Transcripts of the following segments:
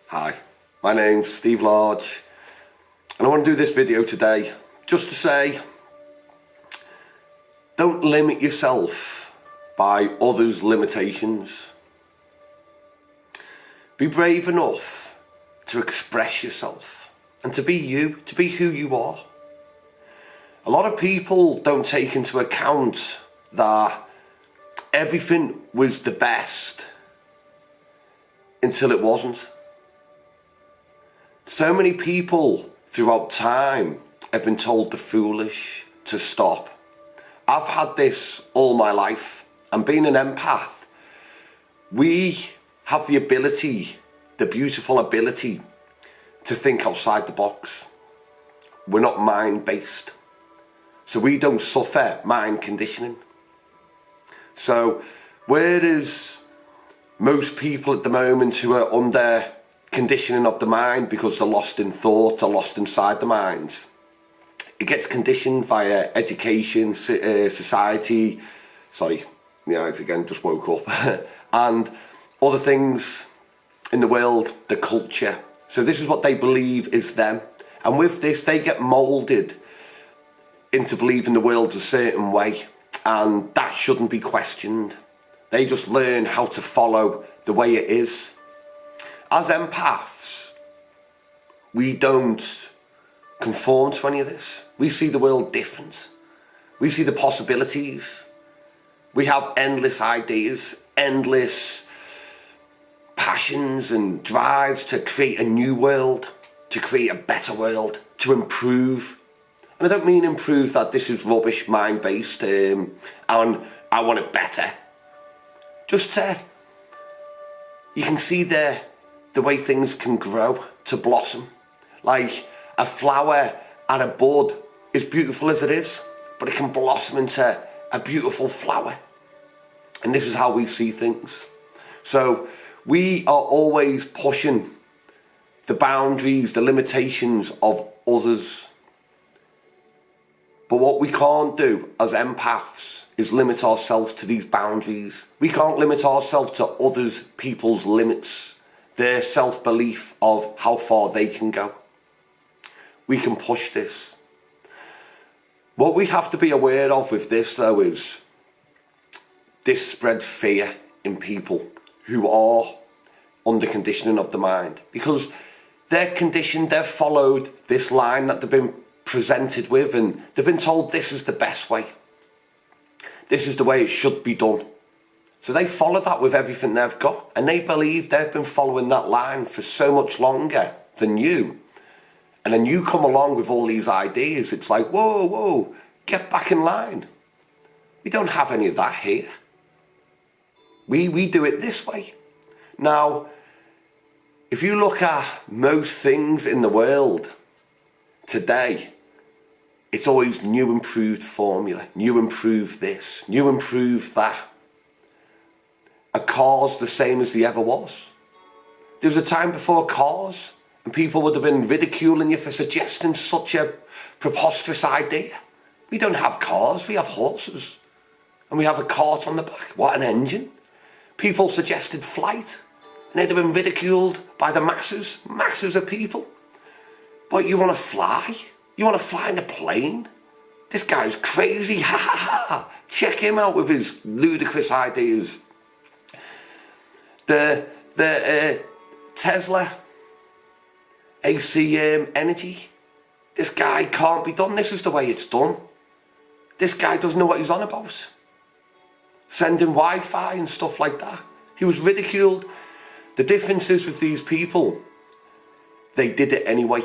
Hi, my name's Steve Large, and I want to do this video today just to say, don't limit yourself by others' limitations. Be brave enough to express yourself and to be you, to be who you are. A lot of people don't take into account that everything was the best until it wasn't. So many people throughout time have been told they're foolish, to stop. I've had this all my life, and being an empath, we have the ability, the beautiful ability to think outside the box. We're not mind-based, so we don't suffer mind conditioning. So whereas most people at the moment who are under conditioning of the mind because they're lost in thought or lost inside the minds, it gets conditioned via education, society, again, just woke up, and other things in the world, the culture. So this is what they believe is them. And with this, they get moulded into believing the world's a certain way, and that shouldn't be questioned. They just learn how to follow the way it is. As empaths, we don't conform to any of this. We see the world different. We see the possibilities. We have endless ideas, endless passions and drives to create a new world, to create a better world, to improve. And I don't mean improve that this is rubbish, mind-based, and I want it better. Just you can see the way things can grow, to blossom. Like a flower and a bud is beautiful as it is, but it can blossom into a beautiful flower. And this is how we see things. So we are always pushing the boundaries, the limitations of others. But what we can't do as empaths is limit ourselves to these boundaries. We can't limit ourselves to others' people's limits, their self-belief of how far they can go. We can push this. What we have to be aware of with this, though, is this spreads fear in people who are under conditioning of the mind, because they're conditioned, they've followed this line that they've been presented with, and they've been told this is the best way. This is the way it should be done. So they follow that with everything they've got, and they believe they've been following that line for so much longer than you. And then you come along with all these ideas. It's like, whoa, get back in line. We don't have any of that here. We do it this way. Now, if you look at most things in the world today, it's always new improved formula, new improved this, new improved that. A car's the same as the ever was. There was a time before cars, and people would have been ridiculing you for suggesting such a preposterous idea. We don't have cars, we have horses. And we have a cart on the back. What an engine. People suggested flight, and they'd have been ridiculed by the masses of people. But you want to fly? You want to fly in a plane? This guy's crazy, ha ha ha. Check him out with his ludicrous ideas. The Tesla AC energy, this guy can't be done. This is the way it's done. This guy doesn't know what he's on about. Sending Wi-Fi and stuff like that. He was ridiculed. The difference is with these people, they did it anyway.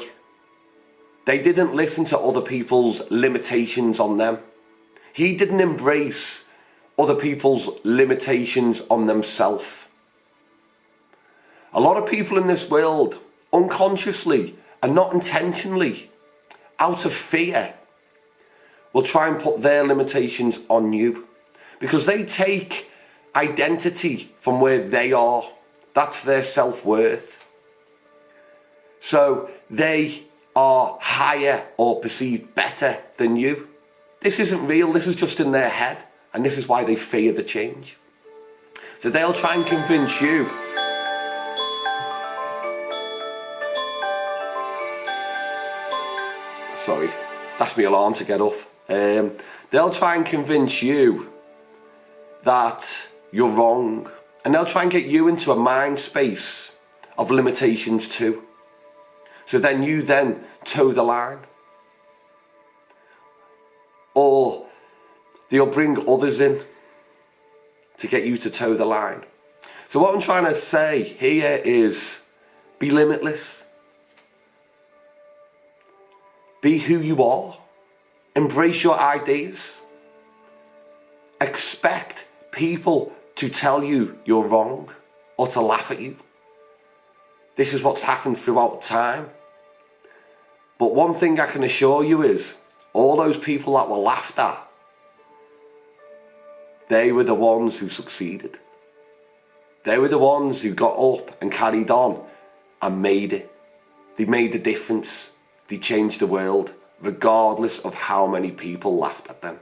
They didn't listen to other people's limitations on them. He didn't embrace other people's limitations on themselves. A lot of people in this world, unconsciously and not intentionally, out of fear, will try and put their limitations on you, because they take identity from where they are. That's their self-worth. So they are higher or perceived better than you. This isn't real, this is just in their head, and this is why they fear the change. So they'll try and convince you Sorry, that's my alarm to get up. They'll try and convince you that you're wrong, and they'll try and get you into a mind space of limitations too. So then you toe the line. Or they'll bring others in to get you to toe the line. So what I'm trying to say here is, be limitless. Be who you are. Embrace your ideas. Expect people to tell you you're wrong or to laugh at you. This is what's happened throughout time. But one thing I can assure you is, all those people that were laughed at, they were the ones who succeeded. They were the ones who got up and carried on and made it. They made the difference. They changed the world, regardless of how many people laughed at them.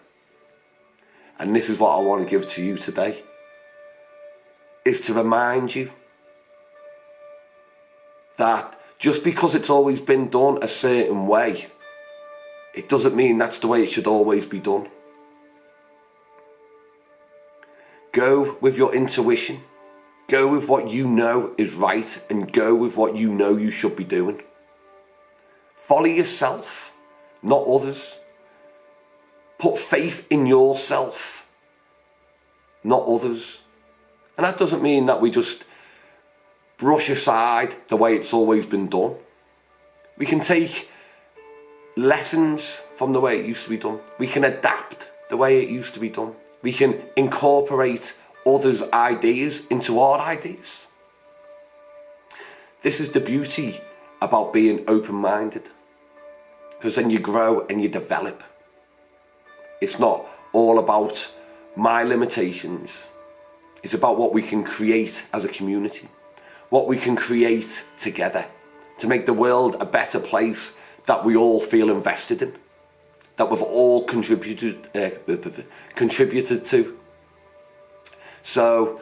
And this is what I want to give to you today, is to remind you that just because it's always been done a certain way, it doesn't mean that's the way it should always be done. Go with your intuition. Go with what you know is right, and go with what you know you should be doing. Follow yourself, not others. Put faith in yourself, not others. And that doesn't mean that we just brush aside the way it's always been done. We can take lessons from the way it used to be done. We can adapt the way it used to be done. We can incorporate others' ideas into our ideas. This is the beauty about being open-minded, because then you grow and you develop. It's not all about my limitations. It's about what we can create as a community, what we can create together to make the world a better place that we all feel invested in, that we've all contributed to. So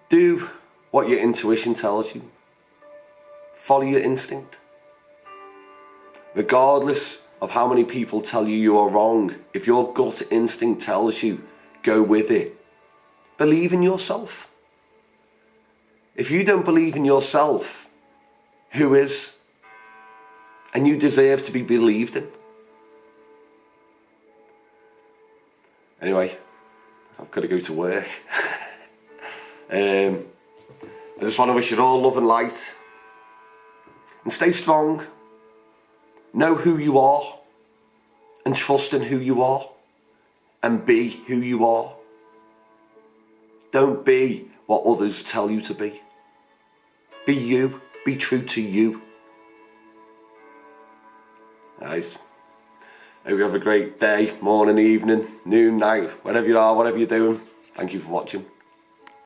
do what your intuition tells you. Follow your instinct. Regardless of how many people tell you you are wrong, if your gut instinct tells you, go with it. Believe in yourself. If you don't believe in yourself, who is? And you deserve to be believed in. Anyway, I've got to go to work. I just want to wish you all love and light. And stay strong. Know who you are. And trust in who you are. And be who you are. Don't be what others tell you to be. Be you. Be true to you. Guys, hope you have a great day, morning, evening, noon, night, wherever you are, whatever you're doing. Thank you for watching.